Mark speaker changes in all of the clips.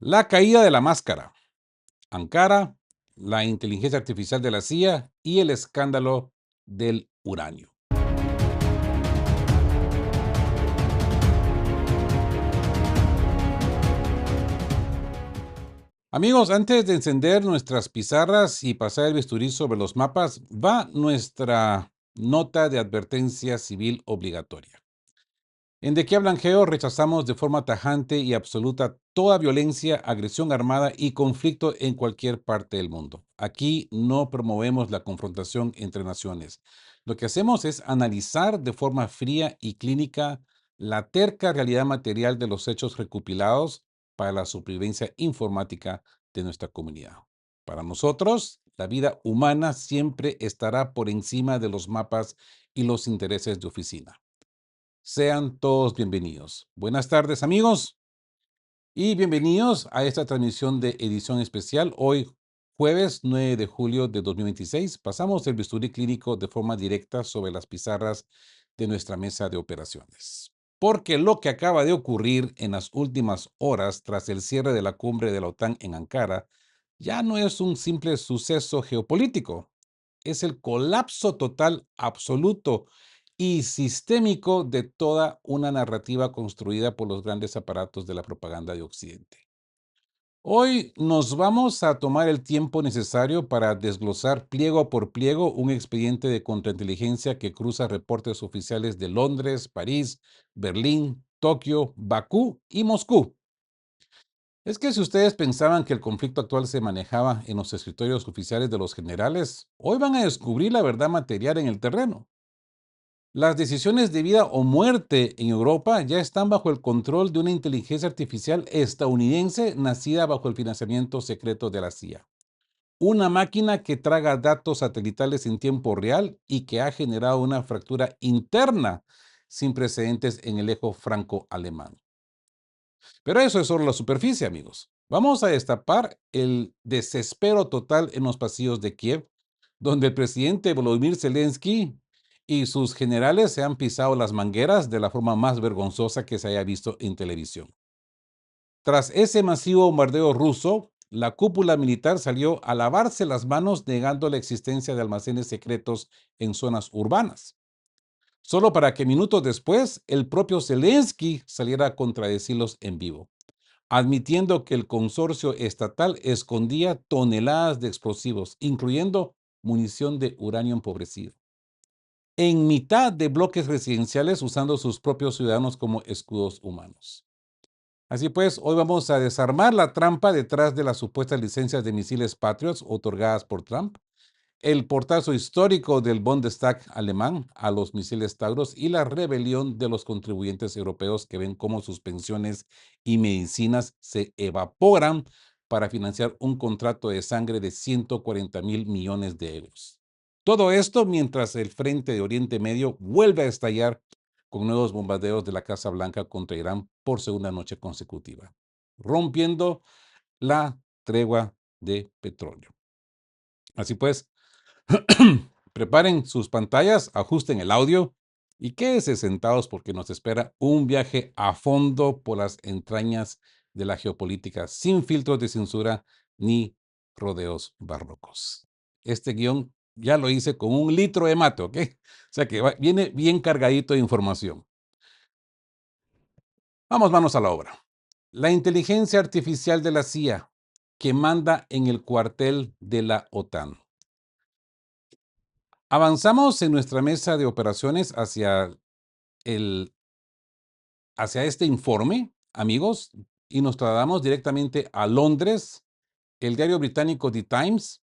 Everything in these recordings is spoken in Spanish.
Speaker 1: La caída de la máscara, Ankara, la inteligencia artificial de la CIA y el escándalo del uranio. Amigos, antes de encender nuestras pizarras y pasar el bisturí sobre los mapas, va nuestra nota de advertencia civil obligatoria. En De qué hablan Geo rechazamos de forma tajante y absoluta toda violencia, agresión armada y conflicto en cualquier parte del mundo. Aquí no promovemos la confrontación entre naciones. Lo que hacemos es analizar de forma fría y clínica la terca realidad material de los hechos recopilados para la supervivencia informática de nuestra comunidad. Para nosotros, la vida humana siempre estará por encima de los mapas y los intereses de oficina. Sean todos bienvenidos. Buenas tardes, amigos, y bienvenidos a esta transmisión de edición especial. Hoy, jueves 9 de julio de 2026, pasamos el bisturí clínico de forma directa sobre las pizarras de nuestra mesa de operaciones. Porque lo que acaba de ocurrir en las últimas horas tras el cierre de la cumbre de la OTAN en Ankara ya no es un simple suceso geopolítico, es el colapso total, absoluto y sistémico de toda una narrativa construida por los grandes aparatos de la propaganda de Occidente. Hoy nos vamos a tomar el tiempo necesario para desglosar pliego por pliego un expediente de contrainteligencia que cruza reportes oficiales de Londres, París, Berlín, Tokio, Bakú y Moscú. Es que si ustedes pensaban que el conflicto actual se manejaba en los escritorios oficiales de los generales, hoy van a descubrir la verdad material en el terreno. Las decisiones de vida o muerte en Europa ya están bajo el control de una inteligencia artificial estadounidense nacida bajo el financiamiento secreto de la CIA. Una máquina que traga datos satelitales en tiempo real y que ha generado una fractura interna sin precedentes en el eje franco-alemán. Pero eso es solo la superficie, amigos. Vamos a destapar el desespero total en los pasillos de Kiev, donde el presidente Volodymyr Zelensky y sus generales se han pisado las mangueras de la forma más vergonzosa que se haya visto en televisión. Tras ese masivo bombardeo ruso, la cúpula militar salió a lavarse las manos negando la existencia de almacenes secretos en zonas urbanas, solo para que minutos después el propio Zelensky saliera a contradecirlos en vivo, admitiendo que el consorcio estatal escondía toneladas de explosivos, incluyendo munición de uranio empobrecido, en mitad de bloques residenciales usando sus propios ciudadanos como escudos humanos. Así pues, hoy vamos a desarmar la trampa detrás de las supuestas licencias de misiles Patriots otorgadas por Trump, el portazo histórico del Bundestag alemán a los misiles Tauros y la rebelión de los contribuyentes europeos que ven cómo sus pensiones y medicinas se evaporan para financiar un contrato de sangre de 140 mil millones de euros. Todo esto mientras el frente de Oriente Medio vuelve a estallar con nuevos bombardeos de la Casa Blanca contra Irán por segunda noche consecutiva, rompiendo la tregua de petróleo. Así pues, preparen sus pantallas, ajusten el audio y quédense sentados porque nos espera un viaje a fondo por las entrañas de la geopolítica sin filtros de censura ni rodeos barrocos. Este guión ya lo hice con 1 litro de mate, ¿ok? O sea que viene bien cargadito de información. Vamos, manos a la obra. La inteligencia artificial de la CIA que manda en el cuartel de la OTAN. Avanzamos en nuestra mesa de operaciones el, hacia este informe, amigos, y nos trasladamos directamente a Londres. El diario británico The Times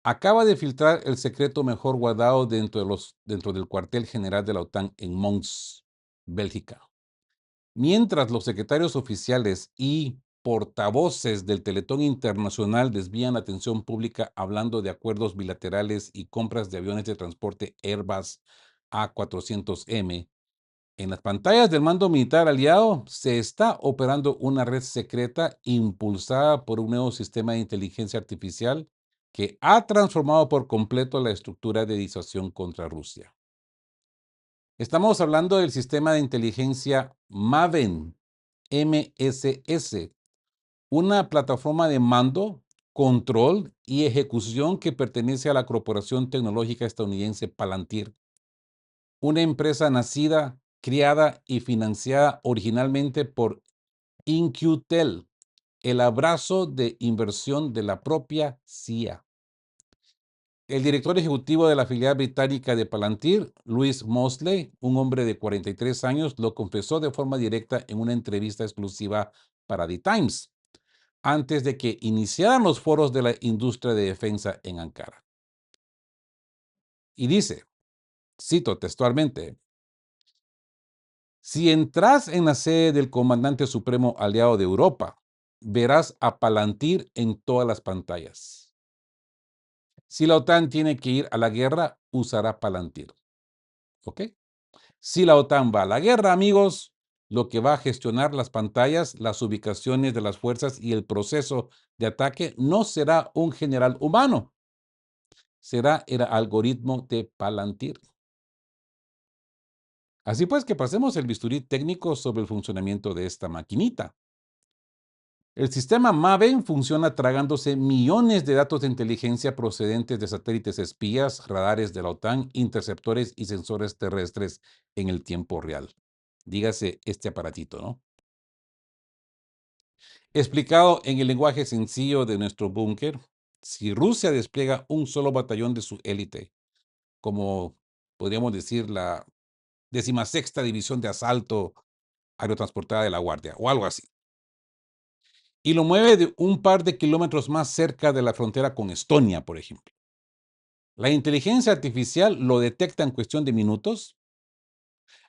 Speaker 1: acaba de filtrar el secreto mejor guardado dentro del cuartel general de la OTAN en Mons, Bélgica. Mientras los secretarios oficiales y portavoces del Teletón Internacional desvían la atención pública hablando de acuerdos bilaterales y compras de aviones de transporte Airbus A400M, en las pantallas del mando militar aliado se está operando una red secreta impulsada por un nuevo sistema de inteligencia artificial que ha transformado por completo la estructura de disuasión contra Rusia. Estamos hablando del sistema de inteligencia MAVEN, MSS, una plataforma de mando, control y ejecución que pertenece a la corporación tecnológica estadounidense Palantir, una empresa nacida, criada y financiada originalmente por InQtel, el abrazo de inversión de la propia CIA. El director ejecutivo de la filial británica de Palantir, Louis Mosley, un hombre de 43 años, lo confesó de forma directa en una entrevista exclusiva para The Times, antes de que iniciaran los foros de la industria de defensa en Ankara. Y dice, cito textualmente, si entras en la sede del comandante supremo aliado de Europa, verás a Palantir en todas las pantallas. Si la OTAN tiene que ir a la guerra, usará Palantir. ¿Ok? Si la OTAN va a la guerra, amigos, lo que va a gestionar las pantallas, las ubicaciones de las fuerzas y el proceso de ataque no será un general humano, será el algoritmo de Palantir. Así pues, que pasemos el bisturí técnico sobre el funcionamiento de esta maquinita. El sistema Maven funciona tragándose millones de datos de inteligencia procedentes de satélites espías, radares de la OTAN, interceptores y sensores terrestres en el tiempo real. Dígase este aparatito, ¿no? Explicado en el lenguaje sencillo de nuestro búnker, si Rusia despliega un solo batallón de su élite, como podríamos decir la 16ª División de Asalto Aerotransportada de la Guardia, o algo así, y lo mueve de un par de kilómetros más cerca de la frontera con Estonia, por ejemplo. La inteligencia artificial lo detecta en cuestión de minutos.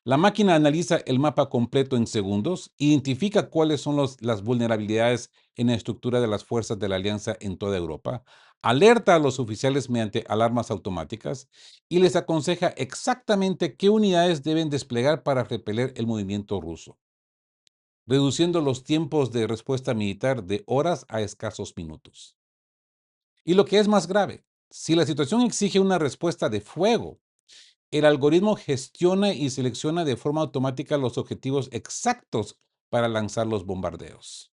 Speaker 1: La máquina analiza el mapa completo en segundos, identifica cuáles son las vulnerabilidades en la estructura de las fuerzas de la alianza en toda Europa, alerta a los oficiales mediante alarmas automáticas y les aconseja exactamente qué unidades deben desplegar para repeler el movimiento ruso, reduciendo los tiempos de respuesta militar de horas a escasos minutos. Y lo que es más grave, si la situación exige una respuesta de fuego, el algoritmo gestiona y selecciona de forma automática los objetivos exactos para lanzar los bombardeos.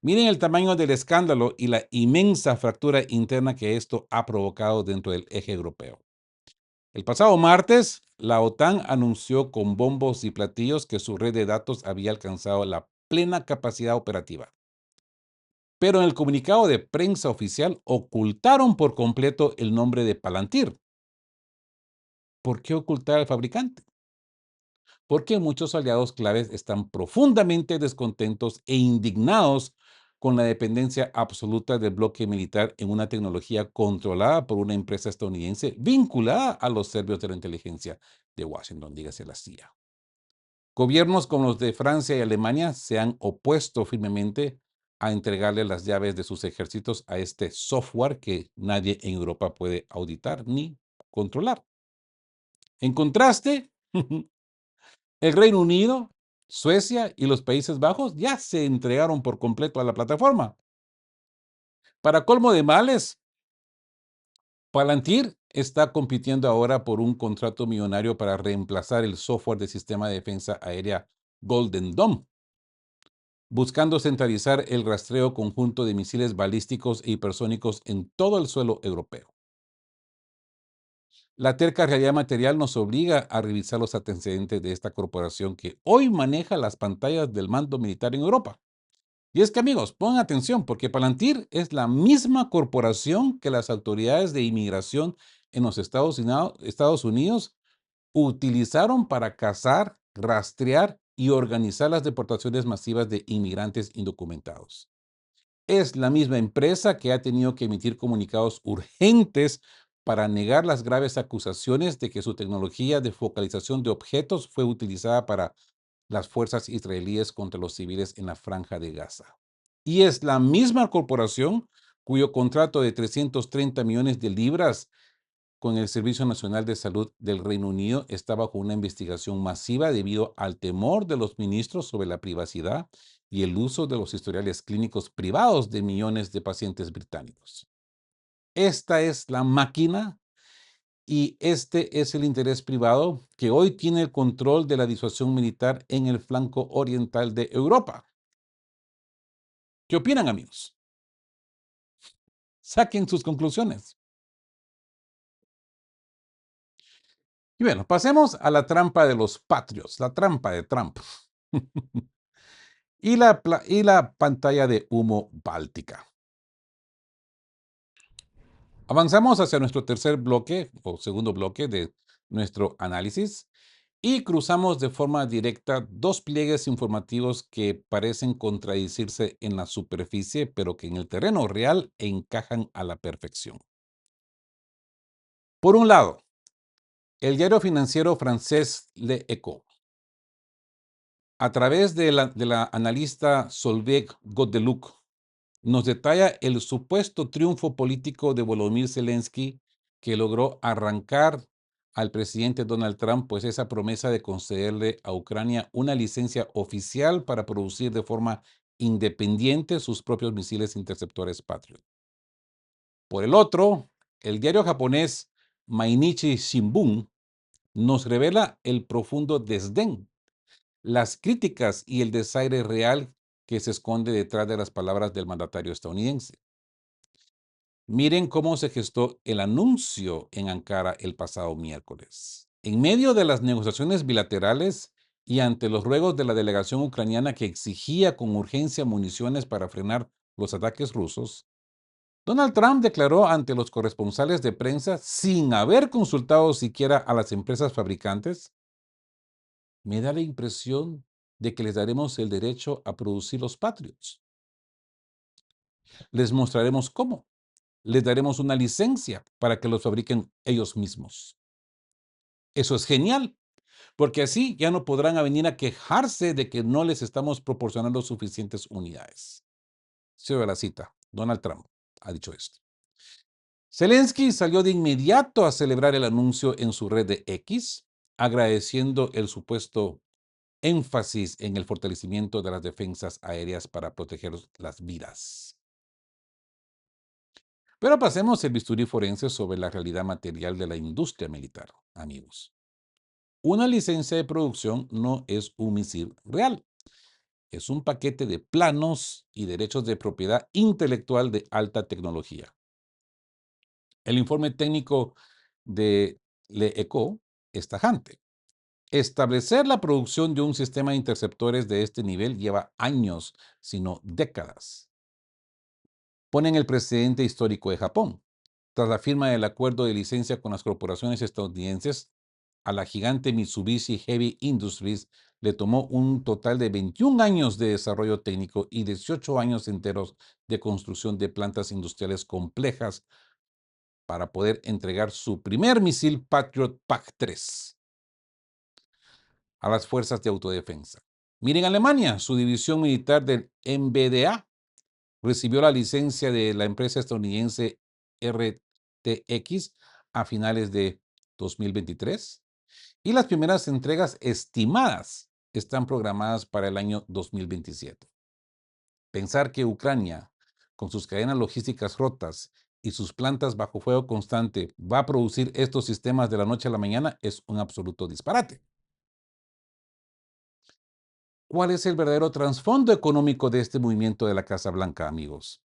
Speaker 1: Miren el tamaño del escándalo y la inmensa fractura interna que esto ha provocado dentro del eje europeo. El pasado martes, la OTAN anunció con bombos y platillos que su red de datos había alcanzado la plena capacidad operativa. Pero en el comunicado de prensa oficial ocultaron por completo el nombre de Palantir. ¿Por qué ocultar al fabricante? Porque muchos aliados claves están profundamente descontentos e indignados con la dependencia absoluta del bloque militar en una tecnología controlada por una empresa estadounidense vinculada a los servicios de la inteligencia de Washington, dígase la CIA. Gobiernos como los de Francia y Alemania se han opuesto firmemente a entregarle las llaves de sus ejércitos a este software que nadie en Europa puede auditar ni controlar. En contraste, el Reino Unido, Suecia y los Países Bajos ya se entregaron por completo a la plataforma. Para colmo de males, Palantir está compitiendo ahora por un contrato millonario para reemplazar el software del sistema de defensa aérea Golden Dome, buscando centralizar el rastreo conjunto de misiles balísticos e hipersónicos en todo el suelo europeo. La terca realidad material nos obliga a revisar los antecedentes de esta corporación que hoy maneja las pantallas del mando militar en Europa. Y es que, amigos, pongan atención, porque Palantir es la misma corporación que las autoridades de inmigración en los Estados Unidos utilizaron para cazar, rastrear y organizar las deportaciones masivas de inmigrantes indocumentados. Es la misma empresa que ha tenido que emitir comunicados urgentes para negar las graves acusaciones de que su tecnología de focalización de objetos fue utilizada para las fuerzas israelíes contra los civiles en la Franja de Gaza. Y es la misma corporación cuyo contrato de 330 millones de libras con el Servicio Nacional de Salud del Reino Unido está bajo una investigación masiva debido al temor de los ministros sobre la privacidad y el uso de los historiales clínicos privados de millones de pacientes británicos. Esta es la máquina y este es el interés privado que hoy tiene el control de la disuasión militar en el flanco oriental de Europa. ¿Qué opinan, amigos? Saquen sus conclusiones. Y bueno, pasemos a la trampa de los patriots, la trampa de Trump. y la pantalla de humo báltica. Avanzamos hacia nuestro tercer bloque o segundo bloque de nuestro análisis y cruzamos de forma directa dos pliegues informativos que parecen contradecirse en la superficie, pero que en el terreno real encajan a la perfección. Por un lado, el diario financiero francés Le Echo, a través de la analista Solveig Godeluc, nos detalla el supuesto triunfo político de Volodymyr Zelensky que logró arrancar al presidente Donald Trump, pues esa promesa de concederle a Ucrania una licencia oficial para producir de forma independiente sus propios misiles interceptores Patriot. Por el otro, el diario japonés Mainichi Shimbun nos revela el profundo desdén, las críticas y el desaire real que se esconde detrás de las palabras del mandatario estadounidense. Miren cómo se gestó el anuncio en Ankara el pasado miércoles. En medio de las negociaciones bilaterales y ante los ruegos de la delegación ucraniana que exigía con urgencia municiones para frenar los ataques rusos, Donald Trump declaró ante los corresponsales de prensa, sin haber consultado siquiera a las empresas fabricantes: me da la impresión de que les daremos el derecho a producir los Patriots. Les mostraremos cómo. Les daremos una licencia para que los fabriquen ellos mismos. Eso es genial, porque así ya no podrán venir a quejarse de que no les estamos proporcionando suficientes unidades. Cierro la cita. Donald Trump ha dicho esto. Zelensky salió de inmediato a celebrar el anuncio en su red de X, agradeciendo el supuesto énfasis en el fortalecimiento de las defensas aéreas para proteger las vidas. Pero pasemos el bisturí forense sobre la realidad material de la industria militar, amigos. Una licencia de producción no es un misil real. Es un paquete de planos y derechos de propiedad intelectual de alta tecnología. El informe técnico de LeEco es tajante. Establecer la producción de un sistema de interceptores de este nivel lleva años, sino décadas. Ponen el precedente histórico de Japón. Tras la firma del acuerdo de licencia con las corporaciones estadounidenses, a la gigante Mitsubishi Heavy Industries le tomó un total de 21 años de desarrollo técnico y 18 años enteros de construcción de plantas industriales complejas para poder entregar su primer misil Patriot PAC-3 a las fuerzas de autodefensa. Miren Alemania, su división militar del MBDA recibió la licencia de la empresa estadounidense RTX a finales de 2023 y las primeras entregas estimadas están programadas para el año 2027. Pensar que Ucrania, con sus cadenas logísticas rotas y sus plantas bajo fuego constante, va a producir estos sistemas de la noche a la mañana es un absoluto disparate. ¿Cuál es el verdadero trasfondo económico de este movimiento de la Casa Blanca, amigos?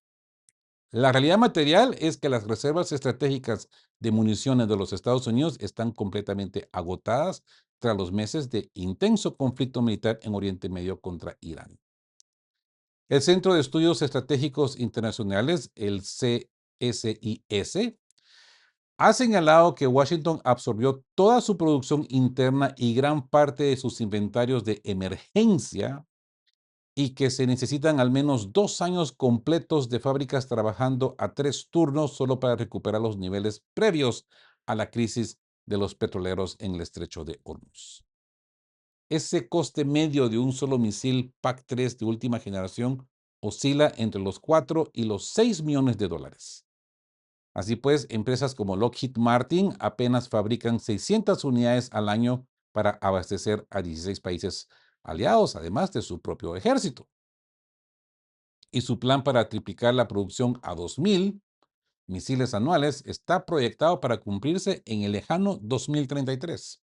Speaker 1: La realidad material es que las reservas estratégicas de municiones de los Estados Unidos están completamente agotadas tras los meses de intenso conflicto militar en Oriente Medio contra Irán. El Centro de Estudios Estratégicos Internacionales, el CSIS, ha señalado que Washington absorbió toda su producción interna y gran parte de sus inventarios de emergencia y que se necesitan al menos 2 años completos de fábricas trabajando a 3 turnos solo para recuperar los niveles previos a la crisis de los petroleros en el estrecho de Hormuz. Ese coste medio de un solo misil PAC-3 de última generación oscila entre los 4 y los 6 millones de dólares. Así pues, empresas como Lockheed Martin apenas fabrican 600 unidades al año para abastecer a 16 países aliados, además de su propio ejército. Y su plan para triplicar la producción a 2.000 misiles anuales está proyectado para cumplirse en el lejano 2033.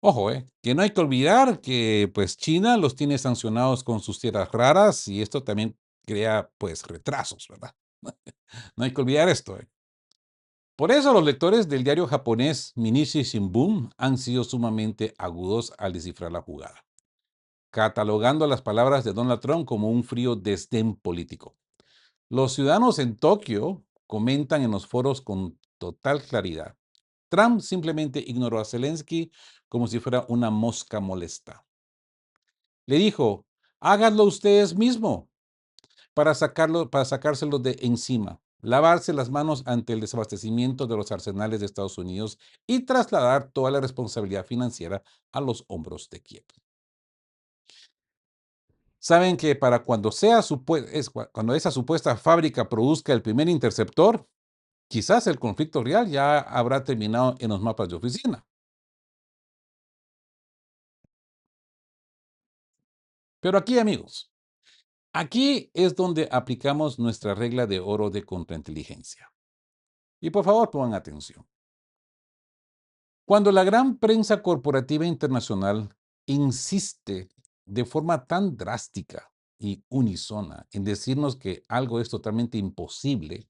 Speaker 1: Ojo, que no hay que olvidar que pues China los tiene sancionados con sus tierras raras y esto también crea pues retrasos, ¿verdad? No hay que olvidar esto. Por eso los lectores del diario japonés Minichi Shimbun han sido sumamente agudos al descifrar la jugada, catalogando las palabras de Donald Trump como un frío desdén político. Los ciudadanos en Tokio comentan en los foros con total claridad. Trump simplemente ignoró a Zelensky como si fuera una mosca molesta. Le dijo, háganlo ustedes mismos para sacárselo de encima, lavarse las manos ante el desabastecimiento de los arsenales de Estados Unidos y trasladar toda la responsabilidad financiera a los hombros de Kiev. Saben que para cuando esa supuesta fábrica produzca el primer interceptor, quizás el conflicto real ya habrá terminado en los mapas de oficina. Pero aquí, amigos, aquí es donde aplicamos nuestra regla de oro de contrainteligencia. Y por favor, pongan atención. Cuando la gran prensa corporativa internacional insiste de forma tan drástica y unísona en decirnos que algo es totalmente imposible,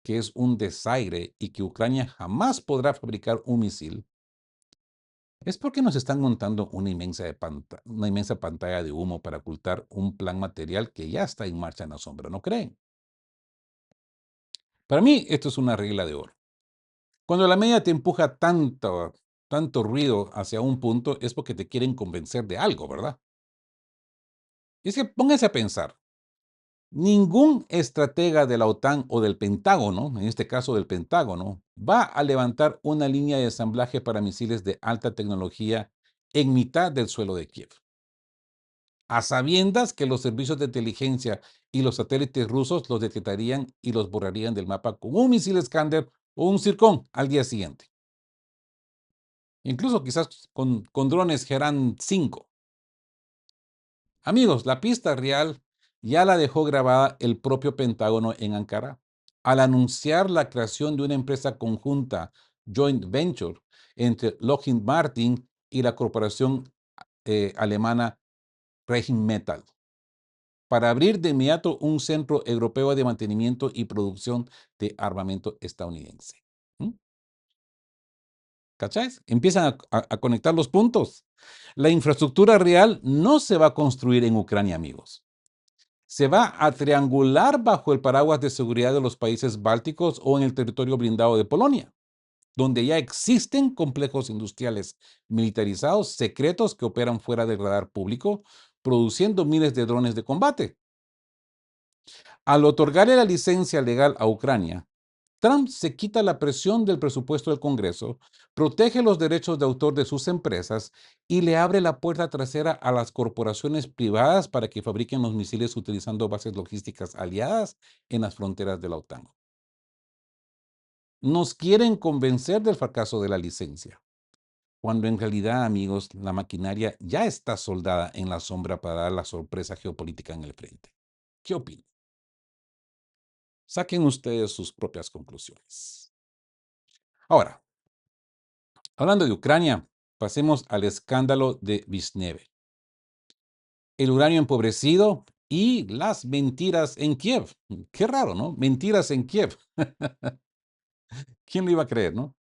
Speaker 1: que es un desaire y que Ucrania jamás podrá fabricar un misil, es porque nos están montando una inmensa pantalla de humo para ocultar un plan material que ya está en marcha en la sombra, ¿no creen? Para mí, esto es una regla de oro. Cuando la media te empuja tanto ruido hacia un punto, es porque te quieren convencer de algo, ¿verdad? Y es que pónganse a pensar, ningún estratega de la OTAN o del Pentágono, en este caso del Pentágono, va a levantar una línea de ensamblaje para misiles de alta tecnología en mitad del suelo de Kiev, a sabiendas que los servicios de inteligencia y los satélites rusos los detectarían y los borrarían del mapa con un misil Iskander o un Zircón al día siguiente. Incluso quizás con drones Geran 5. Amigos, la pista real ya la dejó grabada el propio Pentágono en Ankara al anunciar la creación de una empresa conjunta, joint venture, entre Lockheed Martin y la corporación alemana Rheinmetall, para abrir de inmediato un centro europeo de mantenimiento y producción de armamento estadounidense. ¿Mm? ¿Cacháis? Empiezan a conectar los puntos. La infraestructura real no se va a construir en Ucrania, amigos. Se va a triangular bajo el paraguas de seguridad de los países bálticos o en el territorio blindado de Polonia, donde ya existen complejos industriales militarizados secretos que operan fuera del radar público, produciendo miles de drones de combate. Al otorgarle la licencia legal a Ucrania, Trump se quita la presión del presupuesto del Congreso, protege los derechos de autor de sus empresas y le abre la puerta trasera a las corporaciones privadas para que fabriquen los misiles utilizando bases logísticas aliadas en las fronteras de la OTAN. Nos quieren convencer del fracaso de la licencia, cuando en realidad, amigos, la maquinaria ya está soldada en la sombra para dar la sorpresa geopolítica en el frente. ¿Qué opinan? Saquen ustedes sus propias conclusiones. Ahora, hablando de Ucrania, pasemos al escándalo de Visneve, el uranio empobrecido y las mentiras en Kiev. Qué raro, ¿no? Mentiras en Kiev. ¿Quién lo iba a creer, no?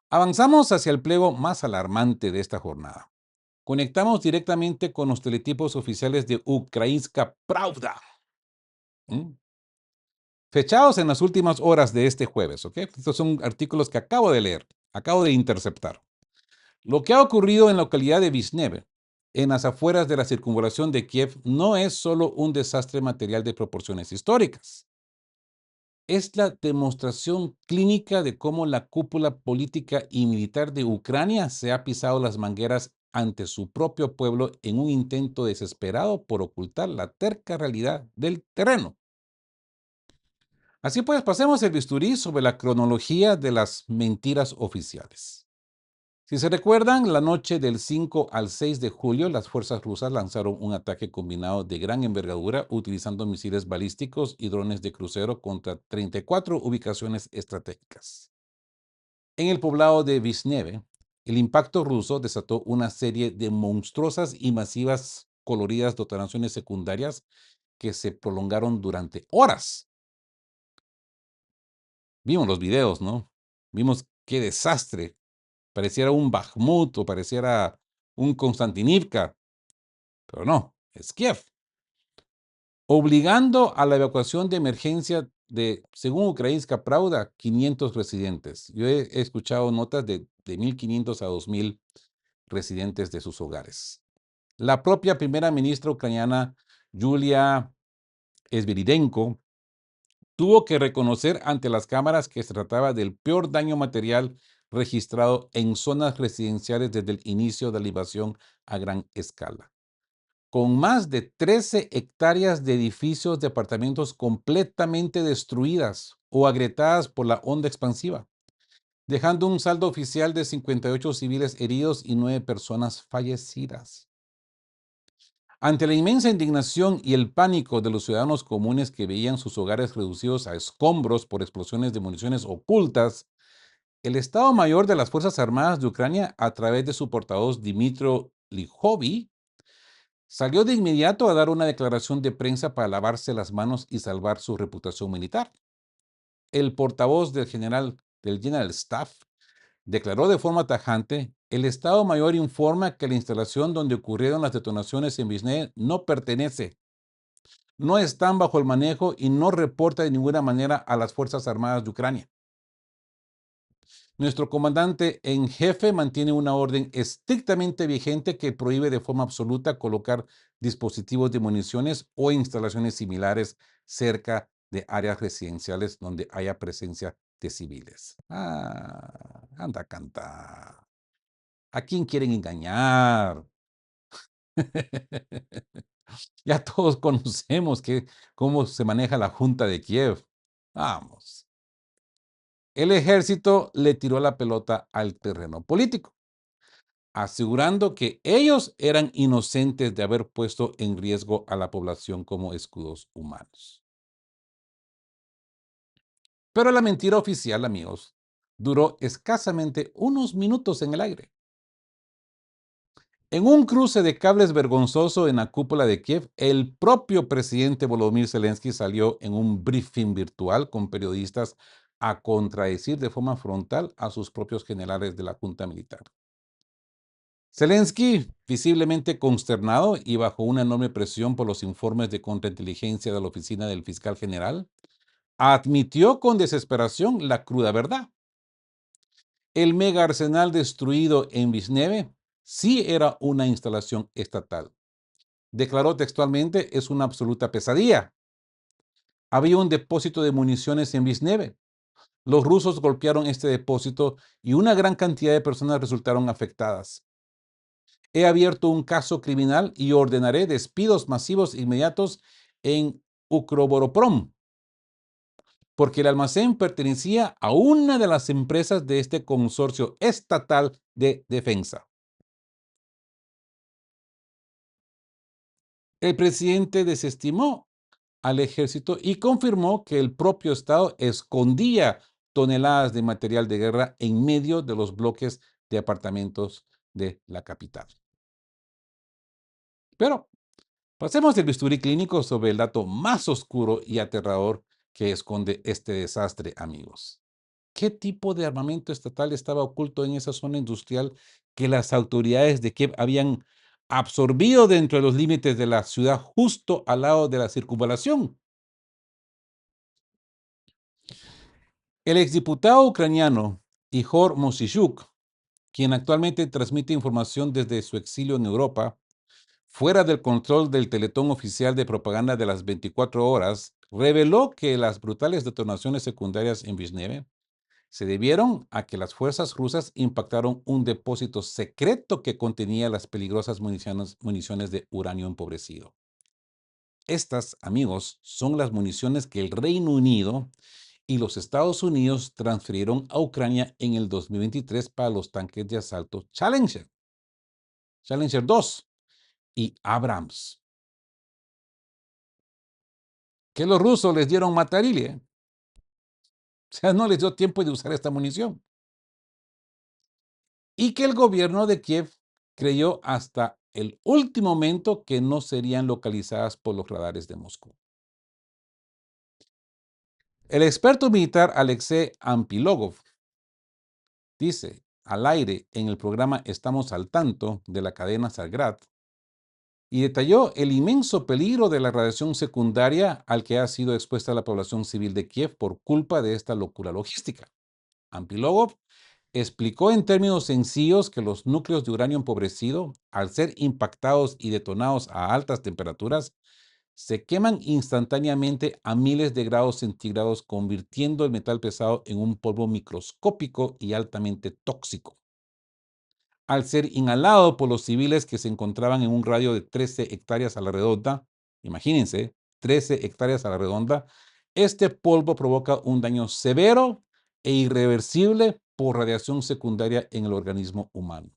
Speaker 1: Avanzamos hacia el pliego más alarmante de esta jornada. Conectamos directamente con los teletipos oficiales de Ukrainska Pravda, ¿m? Fechados en las últimas horas de este jueves, ¿ok? Estos son artículos que acabo de leer, acabo de interceptar. Lo que ha ocurrido en la localidad de Visneve, en las afueras de la circunvalación de Kiev, no es solo un desastre material de proporciones históricas. Es la demostración clínica de cómo la cúpula política y militar de Ucrania se ha pisado las mangueras ante su propio pueblo en un intento desesperado por ocultar la terca realidad del terreno. Así pues, pasemos el bisturí sobre la cronología de las mentiras oficiales. Si se recuerdan, la noche del 5 al 6 de julio, las fuerzas rusas lanzaron un ataque combinado de gran envergadura utilizando misiles balísticos y drones de crucero contra 34 ubicaciones estratégicas. En el poblado de Visneve, El impacto ruso desató una serie de monstruosas y masivas coloridas detonaciones secundarias que se prolongaron durante horas. Vimos los videos, ¿no? Vimos qué desastre. Pareciera un Bakhmut o pareciera un Konstantinivka, pero no, es Kiev. Obligando a la evacuación de emergencia de, según Ukrainska Pravda, 500 residentes. Yo he escuchado notas de 1.500 a 2.000 residentes de sus hogares. La propia primera ministra ucraniana, Yulia Sviridenko, tuvo que reconocer ante las cámaras que se trataba del peor daño material registrado en zonas residenciales desde el inicio de la invasión a gran escala, con más de 13 hectáreas de edificios de apartamentos completamente destruidas o agrietadas por la onda expansiva, dejando un saldo oficial de 58 civiles heridos y 9 personas fallecidas. Ante la inmensa indignación y el pánico de los ciudadanos comunes que veían sus hogares reducidos a escombros por explosiones de municiones ocultas, el Estado Mayor de las Fuerzas Armadas de Ucrania, a través de su portavoz Dmytro Lijovi, salió de inmediato a dar una declaración de prensa para lavarse las manos y salvar su reputación militar. El portavoz del General Staff declaró de forma tajante: el Estado Mayor informa que la instalación donde ocurrieron las detonaciones en Visnev no pertenece, no están bajo el manejo y no reporta de ninguna manera a las Fuerzas Armadas de Ucrania. Nuestro comandante en jefe mantiene una orden estrictamente vigente que prohíbe de forma absoluta colocar dispositivos de municiones o instalaciones similares cerca de áreas residenciales donde haya presencia de civiles. Anda a cantar. ¿A quién quieren engañar? Ya todos conocemos cómo se maneja la Junta de Kiev. Vamos. El ejército le tiró la pelota al terreno político, asegurando que ellos eran inocentes de haber puesto en riesgo a la población como escudos humanos. Pero la mentira oficial, amigos, duró escasamente unos minutos en el aire. En un cruce de cables vergonzoso en la cúpula de Kiev, el propio presidente Volodymyr Zelensky salió en un briefing virtual con periodistas a contradecir de forma frontal a sus propios generales de la Junta Militar. Zelensky, visiblemente consternado y bajo una enorme presión por los informes de contrainteligencia de la oficina del fiscal general, admitió con desesperación la cruda verdad. El mega arsenal destruido en Visneve sí era una instalación estatal. Declaró textualmente: es una absoluta pesadilla. Había un depósito de municiones en Visneve. Los rusos golpearon este depósito y una gran cantidad de personas resultaron afectadas. He abierto un caso criminal y ordenaré despidos masivos inmediatos en Ukroboroprom, porque el almacén pertenecía a una de las empresas de este consorcio estatal de defensa. El presidente desestimó al ejército y confirmó que el propio Estado escondía toneladas de material de guerra en medio de los bloques de apartamentos de la capital. Pero pasemos del bisturí clínico sobre el dato más oscuro y aterrador que esconde este desastre, amigos. ¿Qué tipo de armamento estatal estaba oculto en esa zona industrial que las autoridades de Kiev habían absorbido dentro de los límites de la ciudad, justo al lado de la circunvalación? El exdiputado ucraniano Ihor Mosishuk, quien actualmente transmite información desde su exilio en Europa, fuera del control del teletón oficial de propaganda de las 24 horas, reveló que las brutales detonaciones secundarias en Vishneve se debieron a que las fuerzas rusas impactaron un depósito secreto que contenía las peligrosas municiones de uranio empobrecido. Estas, amigos, son las municiones que el Reino Unido y los Estados Unidos transfirieron a Ucrania en el 2023 para los tanques de asalto Challenger 2 y Abrams, que los rusos les dieron matarile. O sea, no les dio tiempo de usar esta munición. y que el gobierno de Kiev creyó hasta el último momento que no serían localizadas por los radares de Moscú. El experto militar Alexei Ampilogov dice al aire en el programa Estamos al tanto de la cadena Zagrad y detalló el inmenso peligro de la radiación secundaria al que ha sido expuesta la población civil de Kiev por culpa de esta locura logística. Ampilogov explicó en términos sencillos que los núcleos de uranio empobrecido, al ser impactados y detonados a altas temperaturas, se queman instantáneamente a miles de grados centígrados, convirtiendo el metal pesado en un polvo microscópico y altamente tóxico. Al ser inhalado por los civiles que se encontraban en un radio de 13 hectáreas a la redonda, imagínense, 13 hectáreas a la redonda, este polvo provoca un daño severo e irreversible por radiación secundaria en el organismo humano.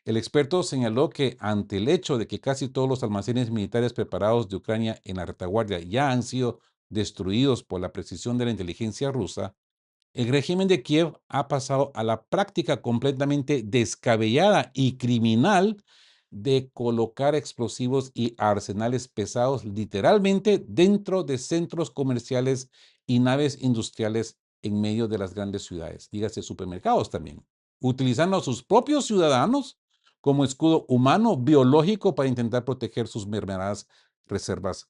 Speaker 1: El experto señaló que ante el hecho de que casi todos los almacenes militares preparados de Ucrania en la retaguardia ya han sido destruidos por la precisión de la inteligencia rusa, el régimen de Kiev ha pasado a la práctica completamente descabellada y criminal de colocar explosivos y arsenales pesados literalmente dentro de centros comerciales y naves industriales en medio de las grandes ciudades, dígase supermercados también, utilizando a sus propios ciudadanos como escudo humano biológico para intentar proteger sus mermadas reservas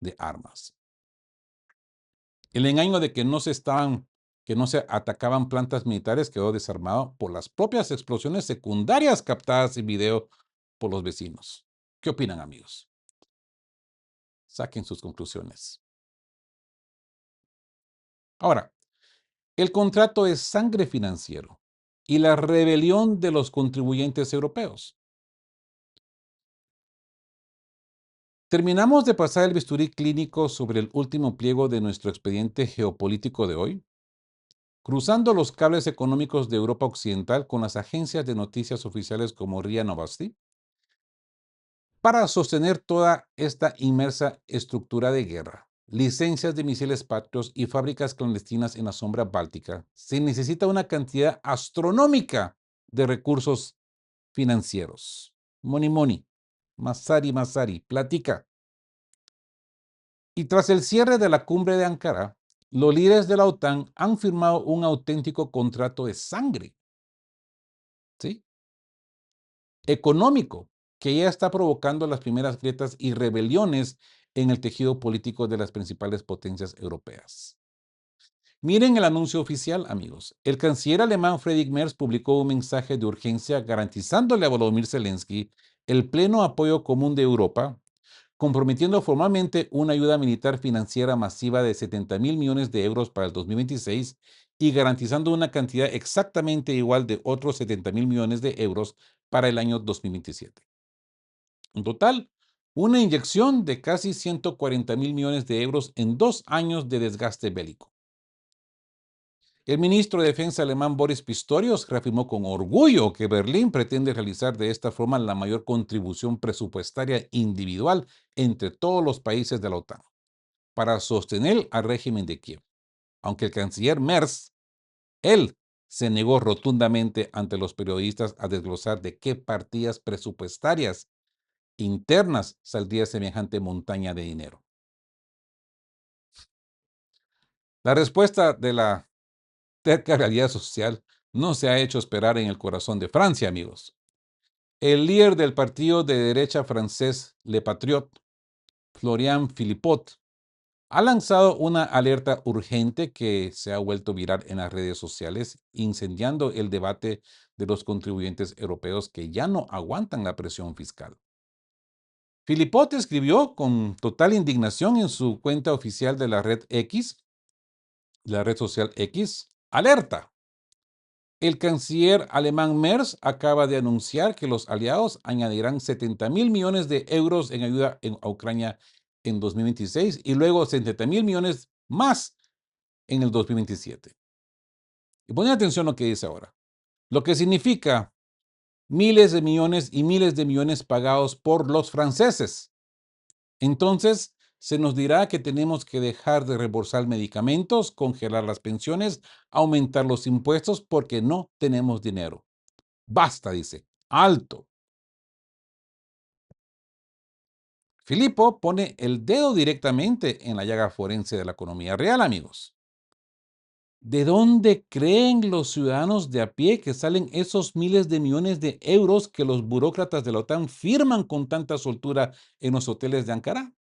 Speaker 1: de armas. El engaño de que no se atacaban plantas militares quedó desarmado por las propias explosiones secundarias captadas en video por los vecinos. ¿Qué opinan, amigos? Saquen sus conclusiones. Ahora, el contrato es sangre financiero y la rebelión de los contribuyentes europeos. ¿Terminamos de pasar el bisturí clínico sobre el último pliego de nuestro expediente geopolítico de hoy? Cruzando los cables económicos de Europa Occidental con las agencias de noticias oficiales como RIA Novosti, para sostener toda esta inmersa estructura de guerra, licencias de misiles patrios y fábricas clandestinas en la sombra báltica, se necesita una cantidad astronómica de recursos financieros. Money, money. Masari, Masari, platica. Y tras el cierre de la cumbre de Ankara, los líderes de la OTAN han firmado un auténtico contrato de sangre, ¿sí? Económico, que ya está provocando las primeras grietas y rebeliones en el tejido político de las principales potencias europeas. Miren el anuncio oficial, amigos. El canciller alemán Friedrich Merz publicó un mensaje de urgencia garantizándole a Volodymyr Zelensky el pleno apoyo común de Europa, comprometiendo formalmente una ayuda militar financiera masiva de 70.000 millones de euros para el 2026 y garantizando una cantidad exactamente igual de otros 70.000 millones de euros para el año 2027. En total, una inyección de casi 140.000 millones de euros en 2 años de desgaste bélico. El ministro de Defensa alemán Boris Pistorius reafirmó con orgullo que Berlín pretende realizar de esta forma la mayor contribución presupuestaria individual entre todos los países de la OTAN para sostener al régimen de Kiev, aunque el canciller Merz, él, se negó rotundamente ante los periodistas a desglosar de qué partidas presupuestarias internas saldría semejante montaña de dinero. La respuesta de la terca realidad social no se ha hecho esperar en el corazón de Francia, amigos. El líder del partido de derecha francés Le Patriot, Florian Philippot, ha lanzado una alerta urgente que se ha vuelto viral en las redes sociales, incendiando el debate de los contribuyentes europeos que ya no aguantan la presión fiscal. Philippot escribió con total indignación en su cuenta oficial de la red X, la red social X, alerta. El canciller alemán Merz acaba de anunciar que los aliados añadirán 70.000 millones de euros en ayuda a Ucrania en 2026 y luego 70.000 millones más en el 2027. Y ponen atención a lo que dice ahora. Lo que significa miles de millones y miles de millones pagados por los franceses. Entonces, se nos dirá que tenemos que dejar de reembolsar medicamentos, congelar las pensiones, aumentar los impuestos porque no tenemos dinero. Basta, dice. Alto. Filipo pone el dedo directamente en la llaga forense de la economía real, amigos. ¿De dónde creen los ciudadanos de a pie que salen esos miles de millones de euros que los burócratas de la OTAN firman con tanta soltura en los hoteles de Ankara?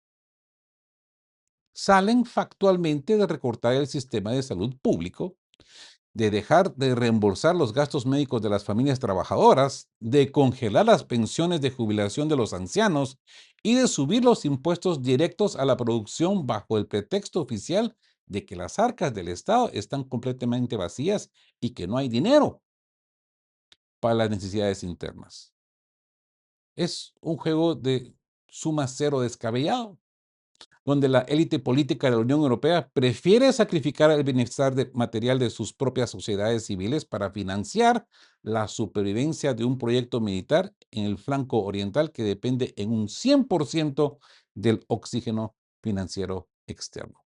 Speaker 1: Salen factualmente de recortar el sistema de salud público, de dejar de reembolsar los gastos médicos de las familias trabajadoras, de congelar las pensiones de jubilación de los ancianos y de subir los impuestos directos a la producción bajo el pretexto oficial de que las arcas del Estado están completamente vacías y que no hay dinero para las necesidades internas. Es un juego de suma cero descabellado, donde la élite política de la Unión Europea prefiere sacrificar el bienestar material de sus propias sociedades civiles para financiar la supervivencia de un proyecto militar en el flanco oriental que depende en un 100% del oxígeno financiero externo.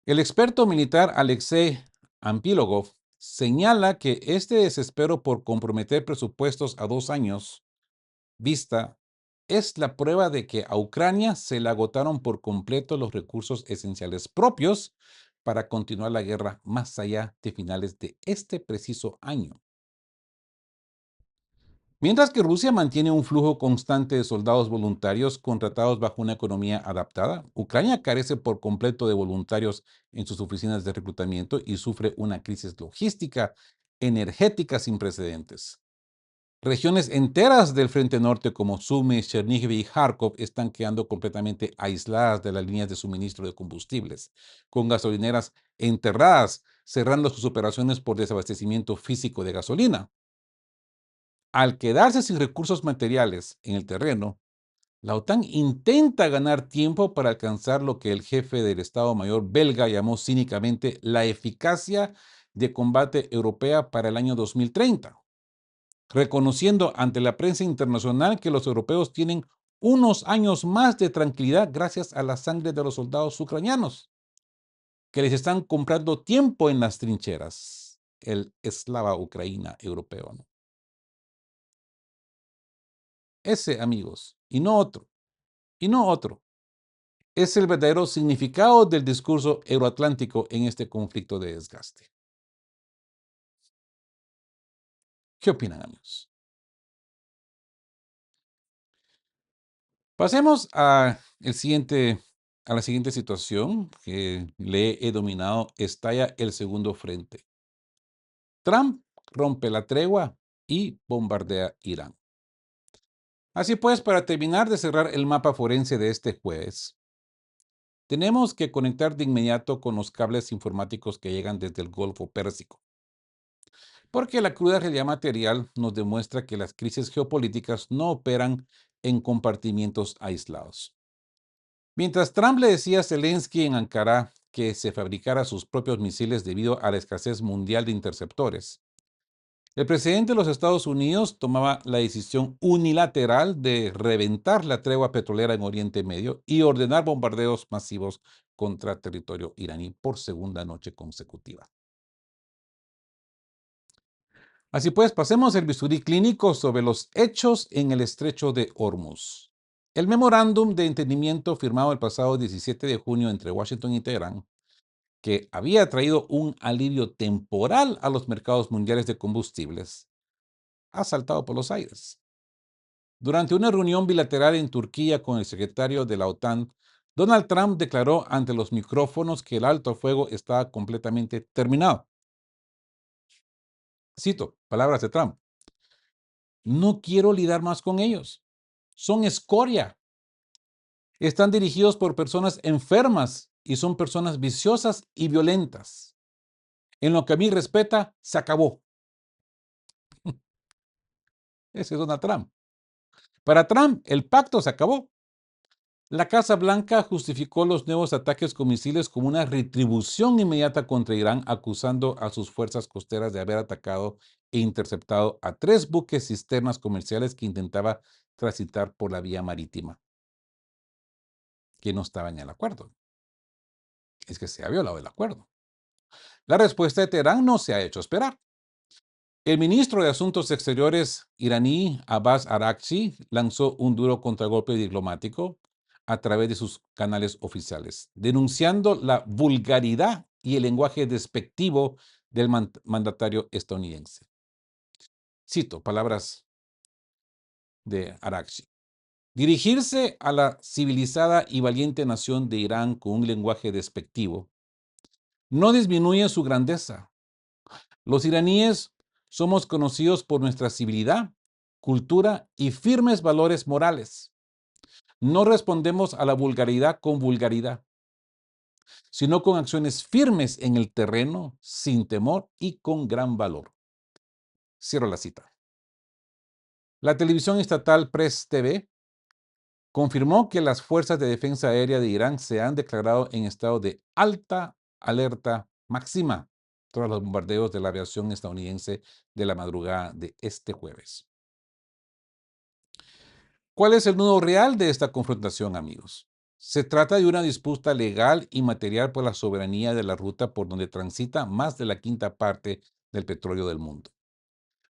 Speaker 1: El experto militar Alexei Ampilogov señala que este desespero por comprometer presupuestos a 2 años vista es la prueba de que a Ucrania se le agotaron por completo los recursos esenciales propios para continuar la guerra más allá de finales de este preciso año. Mientras que Rusia mantiene un flujo constante de soldados voluntarios contratados bajo una economía adaptada, Ucrania carece por completo de voluntarios en sus oficinas de reclutamiento y sufre una crisis logística energética sin precedentes. Regiones enteras del Frente Norte como Sumy, Chernihiv y Kharkov están quedando completamente aisladas de las líneas de suministro de combustibles, con gasolineras enterradas, cerrando sus operaciones por desabastecimiento físico de gasolina. Al quedarse sin recursos materiales en el terreno, la OTAN intenta ganar tiempo para alcanzar lo que el jefe del Estado Mayor belga llamó cínicamente la eficacia de combate europea para el año 2030, reconociendo ante la prensa internacional que los europeos tienen unos años más de tranquilidad gracias a la sangre de los soldados ucranianos, que les están comprando tiempo en las trincheras, el eslava Ucraína europeo, ¿no? Ese, amigos, y no otro, es el verdadero significado del discurso euroatlántico en este conflicto de desgaste. ¿Qué opinan, amigos? Pasemos a la siguiente situación que le he dominado, estalla el segundo frente. Trump rompe la tregua y bombardea Irán. Así pues, para terminar de cerrar el mapa forense de este jueves, tenemos que conectar de inmediato con los cables informáticos que llegan desde el Golfo Pérsico, porque la cruda realidad material nos demuestra que las crisis geopolíticas no operan en compartimientos aislados. Mientras Trump le decía a Zelensky en Ankara que se fabricara sus propios misiles debido a la escasez mundial de interceptores, el presidente de los Estados Unidos tomaba la decisión unilateral de reventar la tregua petrolera en Oriente Medio y ordenar bombardeos masivos contra territorio iraní por segunda noche consecutiva. Así pues, pasemos el bisturí clínico sobre los hechos en el estrecho de Hormuz. El memorándum de entendimiento firmado el pasado 17 de junio entre Washington y Teherán, que había traído un alivio temporal a los mercados mundiales de combustibles, ha saltado por los aires. Durante una reunión bilateral en Turquía con el secretario de la OTAN, Donald Trump declaró ante los micrófonos que el alto fuego estaba completamente terminado. Cito, palabras de Trump: "No quiero lidiar más con ellos. Son escoria. Están dirigidos por personas enfermas y son personas viciosas y violentas. En lo que a mí respecta, se acabó". Ese es Donald Trump. Para Trump, el pacto se acabó. La Casa Blanca justificó los nuevos ataques con misiles como una retribución inmediata contra Irán, acusando a sus fuerzas costeras de haber atacado e interceptado a 3 buques cisternas comerciales que intentaba transitar por la vía marítima, que no estaban en el acuerdo. Es que se ha violado el acuerdo. La respuesta de Teherán no se ha hecho esperar. El ministro de Asuntos Exteriores iraní, Abbas Araghchi, lanzó un duro contragolpe diplomático a través de sus canales oficiales, denunciando la vulgaridad y el lenguaje despectivo del mandatario estadounidense. Cito palabras de Araghchi. Dirigirse a la civilizada y valiente nación de Irán con un lenguaje despectivo no disminuye su grandeza. Los iraníes somos conocidos por nuestra civilidad, cultura y firmes valores morales. No respondemos a la vulgaridad con vulgaridad, sino con acciones firmes en el terreno, sin temor y con gran valor. Cierro la cita. La televisión estatal Press TV confirmó que las fuerzas de defensa aérea de Irán se han declarado en estado de alta alerta máxima tras los bombardeos de la aviación estadounidense de la madrugada de este jueves. ¿Cuál es el nudo real de esta confrontación, amigos? Se trata de una disputa legal y material por la soberanía de la ruta por donde transita más de la quinta parte del petróleo del mundo.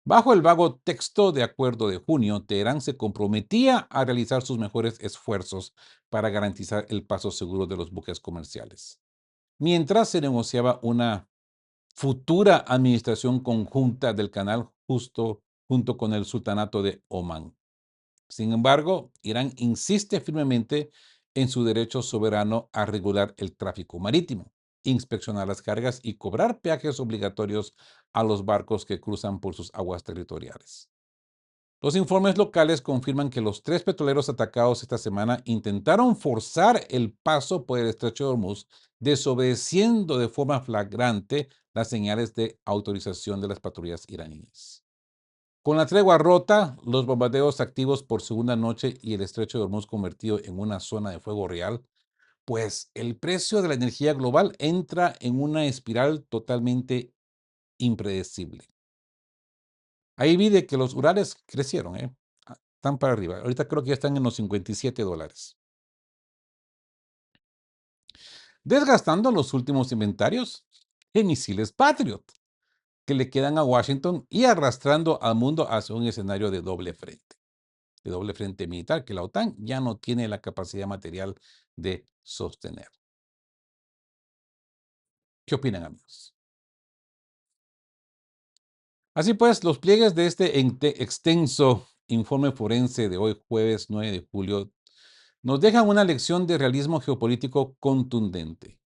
Speaker 1: Bajo el vago texto de acuerdo de junio, Teherán se comprometía a realizar sus mejores esfuerzos para garantizar el paso seguro de los buques comerciales, mientras se negociaba una futura administración conjunta del canal junto con el sultanato de Omán. Sin embargo, Irán insiste firmemente en su derecho soberano a regular el tráfico marítimo, inspeccionar las cargas y cobrar peajes obligatorios a los barcos que cruzan por sus aguas territoriales. Los informes locales confirman que los 3 petroleros atacados esta semana intentaron forzar el paso por el estrecho de Hormuz, desobedeciendo de forma flagrante las señales de autorización de las patrullas iraníes. Con la tregua rota, los bombardeos activos por segunda noche y el estrecho de Hormuz convertido en una zona de fuego real, pues el precio de la energía global entra en una espiral totalmente impredecible. Ahí vi de que los Urales crecieron, están para arriba. Ahorita creo que ya están en los $57. Desgastando los últimos inventarios en misiles Patriot que le quedan a Washington y arrastrando al mundo hacia un escenario de doble frente militar que la OTAN ya no tiene la capacidad material de sostener. ¿Qué opinan, amigos? Así pues, los pliegues de este extenso informe forense de hoy, jueves 9 de julio, nos dejan una lección de realismo geopolítico contundente.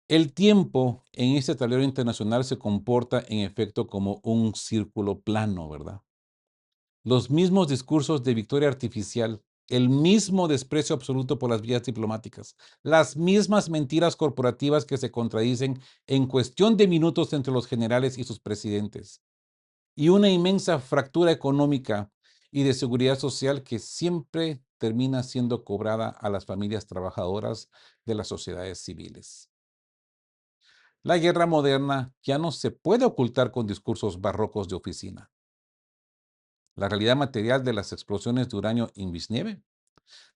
Speaker 1: El tiempo en este tablero internacional se comporta en efecto como un círculo plano, ¿verdad? Los mismos discursos de victoria artificial, el mismo desprecio absoluto por las vías diplomáticas, las mismas mentiras corporativas que se contradicen en cuestión de minutos entre los generales y sus presidentes, y una inmensa fractura económica y de seguridad social que siempre termina siendo cobrada a las familias trabajadoras de las sociedades civiles. La guerra moderna ya no se puede ocultar con discursos barrocos de oficina. La realidad material de las explosiones de uranio en Visnieve,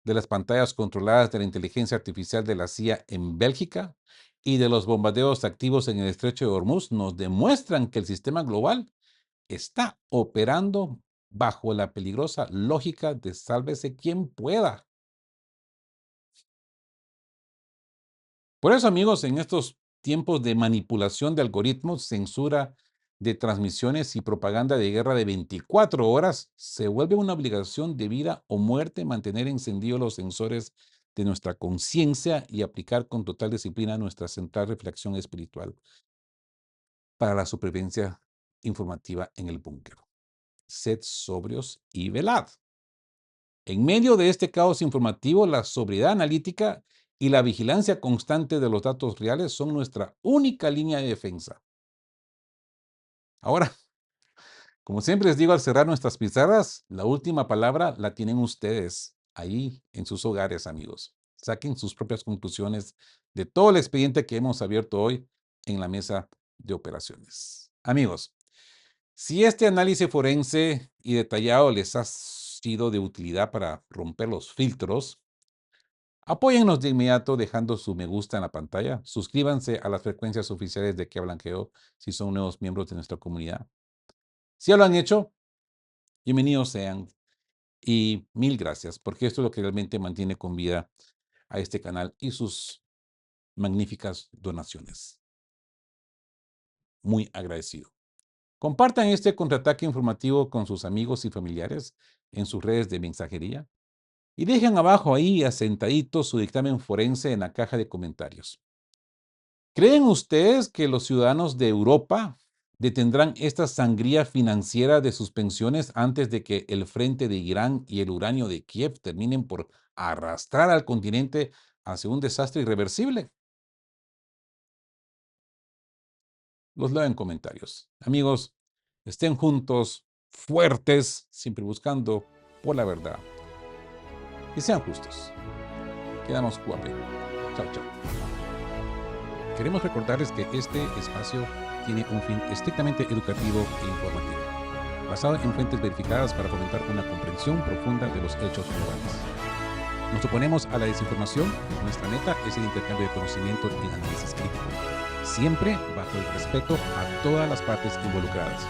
Speaker 1: de las pantallas controladas de la inteligencia artificial de la CIA en Bélgica y de los bombardeos activos en el estrecho de Hormuz nos demuestran que el sistema global está operando bajo la peligrosa lógica de sálvese quien pueda. Por eso, amigos, en estos tiempos de manipulación de algoritmos, censura de transmisiones y propaganda de guerra de 24 horas, se vuelve una obligación de vida o muerte mantener encendidos los sensores de nuestra conciencia y aplicar con total disciplina nuestra central reflexión espiritual para la supervivencia informativa en el búnker. Sed sobrios y velad. En medio de este caos informativo, la sobriedad analítica y la vigilancia constante de los datos reales son nuestra única línea de defensa. Ahora, como siempre les digo al cerrar nuestras pizarras, la última palabra la tienen ustedes. ahí en sus hogares, amigos. Saquen sus propias conclusiones de todo el expediente que hemos abierto hoy en la mesa de operaciones. Amigos, si este análisis forense y detallado les ha sido de utilidad para romper los filtros, apóyennos de inmediato dejando su me gusta en la pantalla. Suscríbanse a las frecuencias oficiales de Que Blanqueo si son nuevos miembros de nuestra comunidad. Si ya lo han hecho, bienvenidos sean y mil gracias, porque esto es lo que realmente mantiene con vida a este canal y sus magníficas donaciones. Muy agradecido. Compartan este contraataque informativo con sus amigos y familiares en sus redes de mensajería y dejen abajo ahí asentadito su dictamen forense en la caja de comentarios. ¿Creen ustedes que los ciudadanos de Europa detendrán esta sangría financiera de sus pensiones antes de que el frente de Irán y el uranio de Kiev terminen por arrastrar al continente hacia un desastre irreversible? Los leo en comentarios. Amigos, estén juntos, fuertes, siempre buscando por la verdad. Y sean justos. Quedamos guapos. Chao, chao. Queremos recordarles que este espacio tiene un fin estrictamente educativo e informativo, basado en fuentes verificadas para fomentar una comprensión profunda de los hechos globales. Nos oponemos a la desinformación. Nuestra meta es el intercambio de conocimiento y análisis crítico, siempre bajo el respeto a todas las partes involucradas.